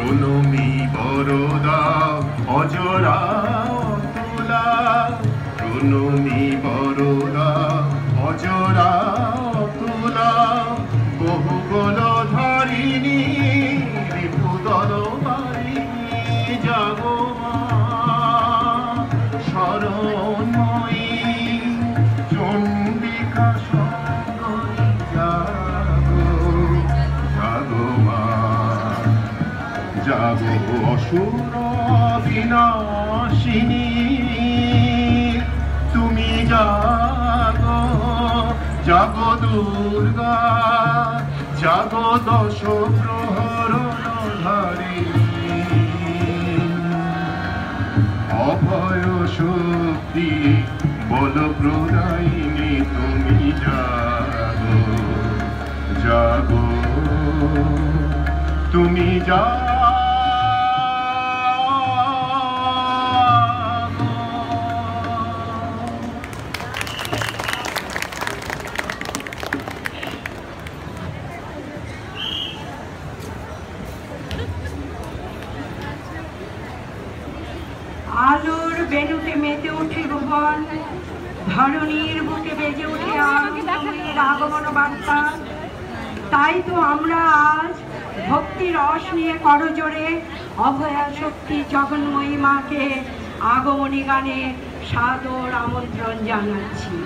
প্রণমী বরদা অজরা অতুলা, প্রণমী বরদা অজরা অতুলা, বহুগল ধারিণী রিপুদল বারিণী জাগো মা শরণময়ী চণ্ডিকা সঙ্গী জাগো জাগো মা জাগো অসুর বিনাশিনী তুমি জাগো জাগো দুর্গা জাগো দশ প্রহরণধারিণী অভয় শক্তি বল প্রদায়িনী তুমি জাগো জাগো তুমি জাগো। আলোর বেলুতে মেতে উঠে ভুবন, ধরণীর বুকে বেজে উঠে আনন্দের আগমন বার্তা। তাই তো আমরা আজ ভক্তি রস নিয়ে করজোড়ে অভয়া শক্তি জগন্ময়ী মাকে আগমনী গানে সাদর আমন্ত্রণ জানাচ্ছি।